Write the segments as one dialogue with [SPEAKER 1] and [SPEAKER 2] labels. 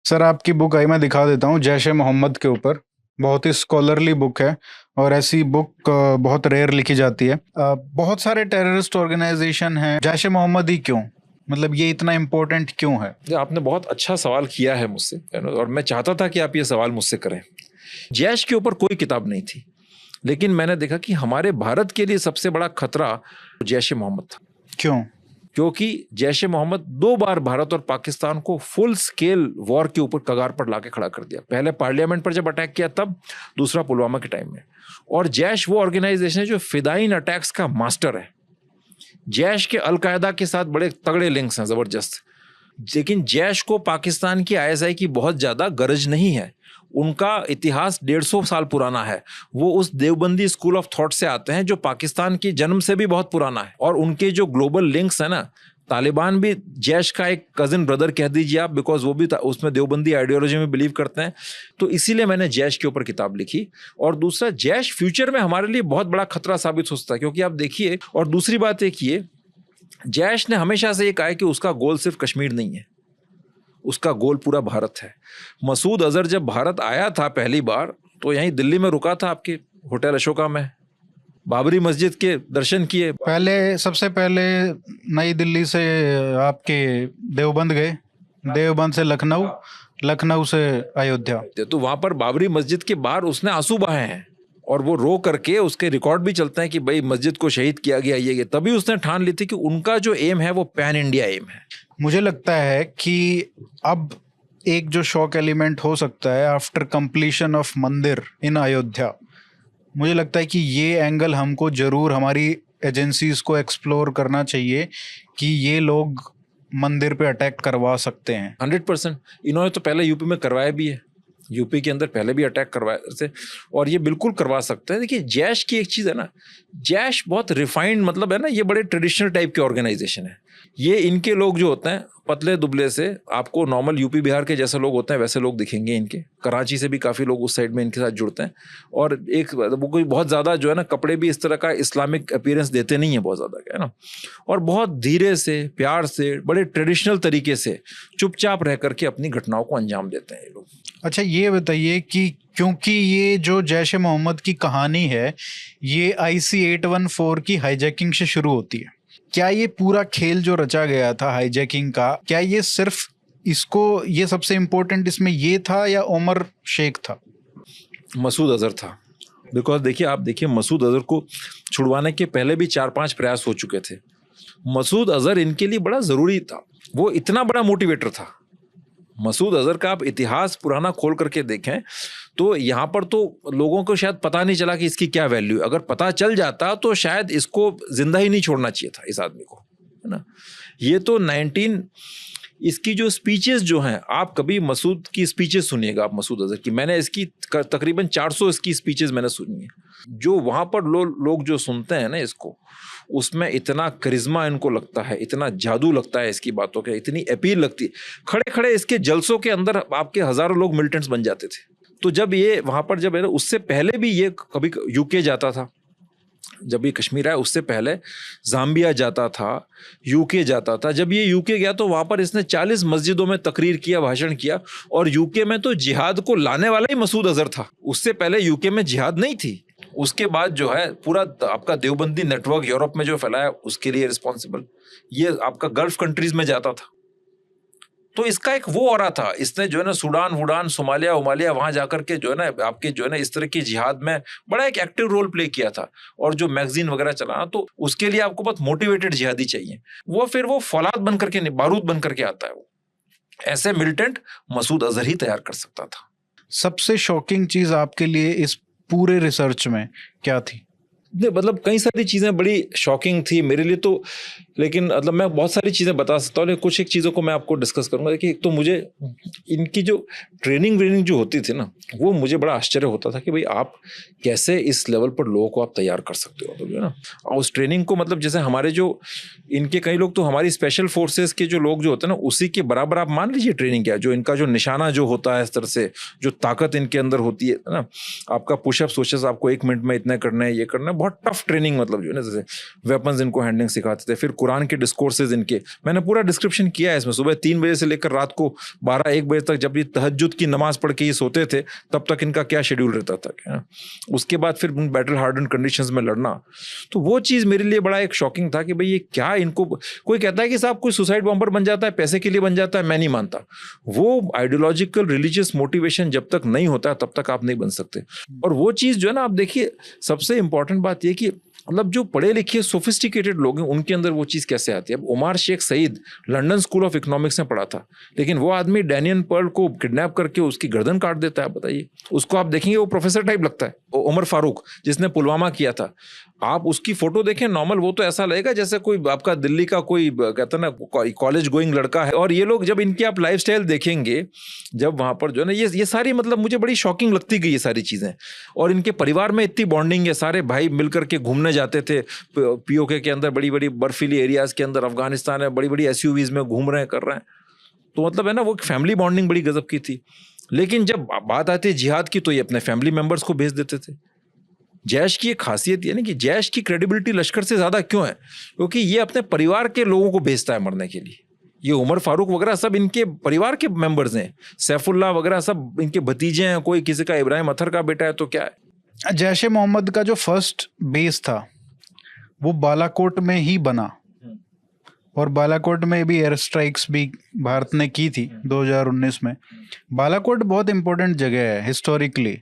[SPEAKER 1] Sir आपकी book आई, मैं दिखा देता हूँ, जैश ए मोहम्मद के ऊपर। बहुत ही स्कॉलरली बुक है। और ऐसी बुक बहुत रेयर लिखी जाती है। बहुत सारे टेररिस्ट ऑर्गेनाइजेशन हैं, जैश ए मोहम्मद ही क्यों? मतलब ये इतना इम्पोर्टेंट क्यों है?
[SPEAKER 2] ये आपने बहुत अच्छा सवाल किया है मुझसे, और मैं चाहता था कि आप ये सवाल मुझसे करें। जैश के ऊपर कोई किताब नहीं थी, लेकिन मैंने देखा कि हमारे भारत के लिए सबसे बड़ा खतरा जैश ए मोहम्मद था।
[SPEAKER 1] क्यों?
[SPEAKER 2] क्योंकि जैश ए मोहम्मद 2 बार भारत और पाकिस्तान को फुल स्केल वॉर के ऊपर कगार पर लाके खड़ा कर दिया। पहले पार्लियामेंट पर जब अटैक किया तब, दूसरा पुलवामा के टाइम में। और जैश वो ऑर्गेनाइजेशन है जो फिदाइन अटैक्स का मास्टर है। जैश के अलकायदा के साथ बड़े तगड़े लिंक्स हैं, जबरदस्त। लेकिन जैश को पाकिस्तान की आईएसआई की बहुत ज्यादा गरज नहीं है। उनका इतिहास 150 साल पुराना है। वो उस देवबंदी स्कूल ऑफ थॉट से आते हैं जो पाकिस्तान की जन्म से भी बहुत पुराना है। और उनके जो ग्लोबल लिंक्स है ना, तालिबान भी जैश का एक कजिन ब्रदर कह दीजिए आप, बिकॉज वो भी उसमें देवबंदी आइडियोलॉजी में बिलीव करते हैं। तो इसीलिए मैंने जैश के ऊपर किताब लिखी। और दूसरा, जैश फ्यूचर में हमारे लिए बहुत बड़ा खतरा साबित हो सकता है, क्योंकि आप देखिए। और दूसरी बात एक ये, जैश ने हमेशा से ये कहा है कि उसका गोल सिर्फ कश्मीर नहीं है, उसका गोल पूरा भारत है। मसूद अजहर जब भारत आया था पहली बार, तो यहीं दिल्ली में रुका था, आपके होटल अशोका में, बाबरी मस्जिद के दर्शन किए।
[SPEAKER 1] पहले, सबसे पहले नई दिल्ली से आपके देवबंद गए, देवबंद से लखनऊ, लखनऊ से अयोध्या।
[SPEAKER 2] तो वहां पर बाबरी मस्जिद के बाहर उसने आंसू बहाए हैं, और वो रो करके उसके रिकॉर्ड भी चलते हैं कि भाई मस्जिद को शहीद किया गया ये। तभी उसने ठान ली थी कि उनका जो एम है वो पैन इंडिया एम है।
[SPEAKER 1] मुझे लगता है कि अब एक जो शॉक एलिमेंट हो सकता है आफ्टर कंप्लीशन ऑफ मंदिर इन अयोध्या, मुझे लगता है कि ये एंगल हमको जरूर हमारी एजेंसीज को एक्सप्लोर करना चाहिए कि ये लोग मंदिर पे अटैक करवा सकते हैं।
[SPEAKER 2] 100%। इन्होंने तो पहले यूपी में करवाया भी है, यूपी के अंदर पहले भी अटैक करवाए थे, और ये बिल्कुल करवा सकते हैं। देखिए, जैश की एक चीज़ है ना, जैश बहुत रिफाइंड, मतलब है ना, ये बड़े ट्रेडिशनल टाइप के ऑर्गेनाइजेशन है। ये इनके लोग जो होते हैं पतले दुबले से, आपको नॉर्मल यूपी बिहार के जैसे लोग होते हैं वैसे लोग दिखेंगे इनके। कराची से भी काफ़ी लोग उस साइड में इनके साथ जुड़ते हैं। और एक वो कोई बहुत ज़्यादा जो है ना, कपड़े भी इस तरह का इस्लामिक अपीयरेंस देते नहीं है बहुत ज़्यादा, है ना। और बहुत धीरे से, प्यार से, बड़े ट्रेडिशनल तरीके से चुपचाप रह करके अपनी घटनाओं को अंजाम देते हैं ये लोग।
[SPEAKER 1] अच्छा, ये बताइए कि क्योंकि ये जो जैश ए मोहम्मद की कहानी है, ये IC-814 की हाईजैकिंग से शुरू होती है। क्या ये पूरा खेल जो रचा गया था हाईजैकिंग का, क्या ये सिर्फ इसको, ये सबसे इम्पोर्टेंट इसमें ये था या उमर शेख था?
[SPEAKER 2] मसूद अजहर था। बिकॉज देखिए, आप देखिए, मसूद अजहर को छुड़वाने के पहले भी 4-5 प्रयास हो चुके थे। मसूद अजहर इनके लिए बड़ा ज़रूरी था, वो इतना बड़ा मोटिवेटर था। मसूद अजहर का आप इतिहास पुराना खोल करके देखें तो यहाँ पर तो लोगों को शायद पता नहीं चला कि इसकी क्या वैल्यू है। अगर पता चल जाता तो शायद इसको जिंदा ही नहीं छोड़ना चाहिए था इस आदमी को, है ना। ये तो 19, इसकी जो स्पीचेस जो हैं, आप कभी मसूद की स्पीचेस सुनिएगा आप, मसूद अजहर की। मैंने इसकी तकरीबन 400 इसकी स्पीचेस मैंने सुनी है। जो वहाँ पर लोग जो सुनते हैं ना इसको, उसमें इतना करिश्मा इनको लगता है, इतना जादू लगता है इसकी बातों के, इतनी अपील लगती है। खड़े खड़े इसके जलसों के अंदर आपके हजारों लोग मिलिटेंट्स बन जाते थे। तो जब ये वहाँ पर, जब है उससे पहले भी ये कभी यूके जाता था, जब ये कश्मीर आया उससे पहले जाम्बिया जाता था, यूके जाता था। जब ये यूके गया तो वहाँ पर इसने 40 मस्जिदों में तकरीर किया, भाषण किया। और यूके में तो जिहाद को लाने वाला ही मसूद अजहर था। उससे पहले यूके में जिहाद नहीं थी। उसके बाद जो है पूरा आपका देवबंदी नेटवर्क यूरोप में जो फैलाया, उसके लिए रिस्पॉन्सिबल ये आपका गल्फ कंट्रीज में जाता था। तो इसका एक वो ऑरा था। इसने जो है ना सूडान वुडान, सोमालिया उमालिया, वहां जाकर के जो है ना आपके जो है ना इस तरह की जिहाद में बड़ा एक एक्टिव रोल प्ले किया था। और जो मैगजीन वगैरह चलाना, तो उसके लिए आपको बहुत मोटिवेटेड जिहादी चाहिए। वो फिर वो फौलाद बन करके, बारूद बन करके आता है। वो ऐसे मिलिटेंट मसूद अजहर ही तैयार कर सकता था।
[SPEAKER 1] सबसे शॉकिंग चीज आपके लिए इस पूरे रिसर्च में क्या थी?
[SPEAKER 2] मतलब कई सारी चीज़ें बड़ी शॉकिंग थी मेरे लिए तो, लेकिन मतलब मैं बहुत सारी चीज़ें बता सकता हूँ, लेकिन कुछ एक चीज़ों को मैं आपको डिस्कस करूँगा। देखिए, एक तो मुझे इनकी जो ट्रेनिंग जो होती थी ना, वो मुझे बड़ा आश्चर्य होता था कि भाई आप कैसे इस लेवल पर लोगों को आप तैयार कर सकते हो, तो जो है ना। और उस ट्रेनिंग को, मतलब जैसे हमारे जो इनके कई लोग तो हमारी स्पेशल फोर्सेस के जो लोग जो होते हैं ना, उसी के बराबर आप मान लीजिए ट्रेनिंग क्या, जो इनका जो निशाना जो होता है, इस तरह से जो ताकत इनके अंदर होती है ना, आपका पुशअप सोचेस आपको 1 मिनट में इतना करना है, ये करना है, बहुत टफ ट्रेनिंग, मतलब जो है ना, जैसे वेपन्स इनको हैंडलिंग सिखाते थे, फिर कुरान के डिस्कोर्सेज इनके, मैंने पूरा डिस्क्रिप्शन किया है इसमें। सुबह 3 बजे से लेकर रात को 12-1 बजे तक, जब ये तहज्जुद की नमाज पढ़ के ये सोते थे, तब तक इनका क्या शेड्यूल रहता था क्या। उसके बाद फिर बैटल हार्डन कंडीशंस में लड़ना, तो वो चीज़ मेरे लिए बड़ा एक शॉकिंग था कि भाई ये क्या, इनको कोई कहता है कि साहब कोई सुसाइड बॉम्बर बन जाता है, पैसे के लिए बन जाता है, मैं नहीं मानता। वो आइडियोलॉजिकल रिलीजियस मोटिवेशन जब तक नहीं होता तब तक आप नहीं बन सकते। और वो चीज़ जो है ना, आप देखिए सबसे इंपॉर्टेंट बात ये कि मतलब जो पढ़े लिखे सोफिस्टिकेटेड लोग हैं उनके अंदर वो चीज़ कैसे आती है। अब Umar Sheikh Saeed London School of Economics में पढ़ा था, लेकिन वो आदमी डैनियल पर्ल को किडनैप करके उसकी गर्दन काट देता है। बताइए, उसको आप देखेंगे वो प्रोफेसर टाइप लगता है। उमर फारूक जिसने पुलवामा किया था, आप उसकी फोटो देखें नॉर्मल, वो तो ऐसा लगेगा जैसे कोई आपका दिल्ली का कोई कहता ना कॉलेज गोइंग लड़का है। और ये लोग जब इनकी आप लाइफस्टाइल देखेंगे, जब वहां पर जो है ना, ये सारी मतलब मुझे बड़ी शॉकिंग लगती गई ये सारी चीजें। और इनके परिवार में इतनी बॉन्डिंग है, सारे भाई मिलकर के घूमने जाते थे पीओके के अंदर, बड़ी बड़ी बर्फीली एरियाज के अंदर, अफगानिस्तान में बड़ी बड़ी एसयूवीज में घूम रहे हैं, कर रहे हैं। तो मतलब है ना, वो फैमिली बॉन्डिंग बड़ी गजब की थी। लेकिन जब बात आती है जिहाद की, तो ये अपने फैमिली मेंबर्स को भेज देते थे। जैश की एक खासियत ये ना कि जैश की क्रेडिबिलिटी लश्कर से ज्यादा क्यों है, क्योंकि ये अपने परिवार के लोगों को भेजता है मरने के लिए। ये उमर फारूक वगैरह सब इनके परिवार के मेंबर्स हैं, सैफुल्लाह वगैरह सब इनके भतीजे हैं, कोई किसी का इब्राहिम अथर का बेटा है, तो क्या है।
[SPEAKER 1] जैश ए मोहम्मद का जो फर्स्ट बेस था वो बालाकोट में ही बना, और बालाकोट में भी एयर स्ट्राइक्स भी भारत ने की थी 2019 में। बालाकोट बहुत इंपॉर्टेंट जगह है हिस्टोरिकली,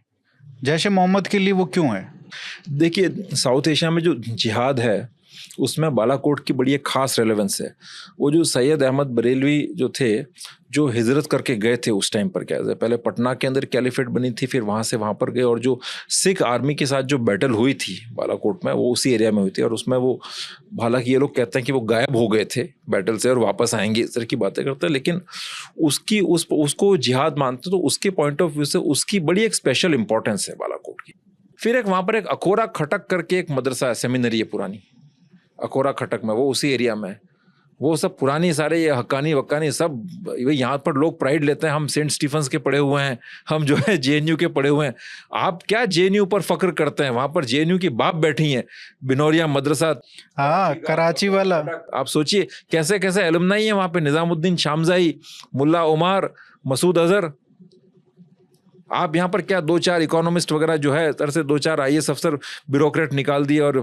[SPEAKER 1] जैश ए मोहम्मद के लिए वो क्यों है?
[SPEAKER 2] देखिए, साउथ एशिया में जो जिहाद है उसमें बालाकोट की बड़ी एक खास रेलेवेंस है। वो जो सैयद अहमद बरेलवी जो थे, जो हिजरत करके गए थे उस टाइम पर, क्या है, पहले पटना के अंदर कैलिफेट बनी थी, फिर वहाँ से वहाँ पर गए, और जो सिख आर्मी के साथ जो बैटल हुई थी बालाकोट में, वो उसी एरिया में हुई थी। और उसमें वो, हालांकि ये लोग कहते हैं कि वो गायब हो गए थे बैटल से और वापस आएंगे, इस तरह की बातें करते हैं, लेकिन उसको जिहाद मानते, तो उसके पॉइंट ऑफ व्यू से उसकी बड़ी एक स्पेशल इंपॉर्टेंस है बालाकोट की। फिर एक वहाँ पर एक अकोरा खटक करके एक मदरसा है, सेमिनरी है पुरानी, अकोरा खटक में, वो उसी एरिया में। वो सब पुरानी सारे ये हक्कानी वक्कानी सब, यहाँ पर लोग प्राइड लेते हैं, हम सेंट स्टीफन्स के पढ़े हुए हैं, हम जो है जेएनयू के पढ़े हुए हैं। आप क्या जेएनयू पर फक्र करते हैं? वहाँ पर जेएनयू की बाप बैठी हैं, बिनोरिया मदरसा,
[SPEAKER 1] हाँ, कराची वाला।
[SPEAKER 2] आप सोचिए कैसे कैसे एलुमनाई है वहाँ पे, निजामुद्दीन शामजाई, मुल्ला उमर, मसूद अजहर। आप यहाँ पर क्या 2-4 इकोनॉमिस्ट वगैरह जो है तरह से 2-4 आईएएस अफसर ब्यूरोक्रेट निकाल दिए और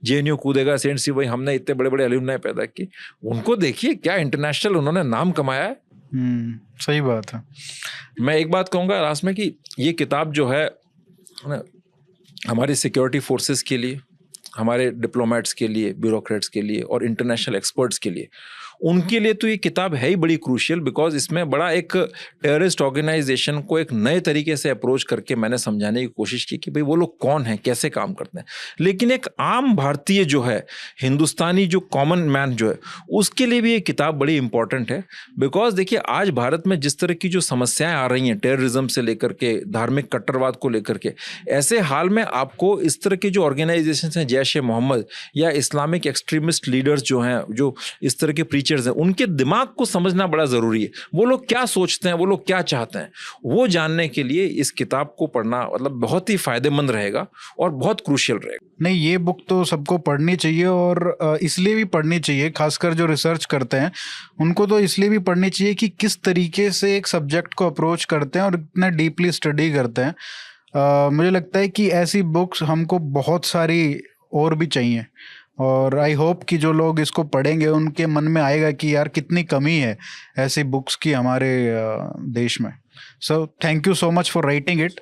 [SPEAKER 2] जेएनयू कूदेगा, सेंट सी, भाई हमने इतने बड़े बड़े एलुमनाई पैदा की। उनको देखिए क्या इंटरनेशनल उन्होंने नाम कमाया है।
[SPEAKER 1] सही बात है।
[SPEAKER 2] मैं एक बात कहूँगा लास्ट में कि ये किताब जो है हमारी सिक्योरिटी फोर्सेस के लिए, हमारे डिप्लोमेट्स के लिए, ब्यूरोक्रेट्स के लिए और इंटरनेशनल एक्सपर्ट्स के लिए, उनके लिए तो ये किताब है ही बड़ी क्रूशियल, बिकॉज इसमें बड़ा एक टेररिस्ट ऑर्गेनाइजेशन को एक नए तरीके से अप्रोच करके मैंने समझाने की कोशिश की कि भाई वो लोग कौन हैं, कैसे काम करते हैं। लेकिन एक आम भारतीय जो है, हिंदुस्तानी जो कॉमन मैन जो है, उसके लिए भी ये किताब बड़ी इंपॉर्टेंट है। बिकॉज देखिए आज भारत में जिस तरह की जो समस्याएं आ रही हैं, टेररिज्म से लेकर के धार्मिक कट्टरवाद को लेकर के, ऐसे हाल में आपको इस तरह की जो ऑर्गेनाइजेशन हैं, जैश ए मोहम्मद या इस्लामिक एक्सट्रीमिस्ट लीडर्स जो हैं, जो इस तरह के प्रीचर्स हैं, उनके दिमाग को समझना बड़ा जरूरी है। वो लोग क्या सोचते हैं, वो लोग क्या चाहते हैं, वो जानने के लिए इस किताब को पढ़ना मतलब बहुत ही फायदेमंद रहेगा और बहुत क्रूशियल रहेगा।
[SPEAKER 1] नहीं, ये बुक तो सबको पढ़नी चाहिए, और इसलिए भी पढ़नी चाहिए, खासकर जो रिसर्च करते हैं उनको तो इसलिए भी पढ़नी चाहिए कि किस तरीके से एक सब्जेक्ट को अप्रोच करते हैं और इतना डीपली स्टडी करते हैं। मुझे लगता है कि ऐसी बुक्स हमको बहुत सारी और भी चाहिए, और आई होप कि जो लोग इसको पढ़ेंगे उनके मन में आएगा कि यार कितनी कमी है ऐसी बुक्स की हमारे देश में। So thank you so much for writing it.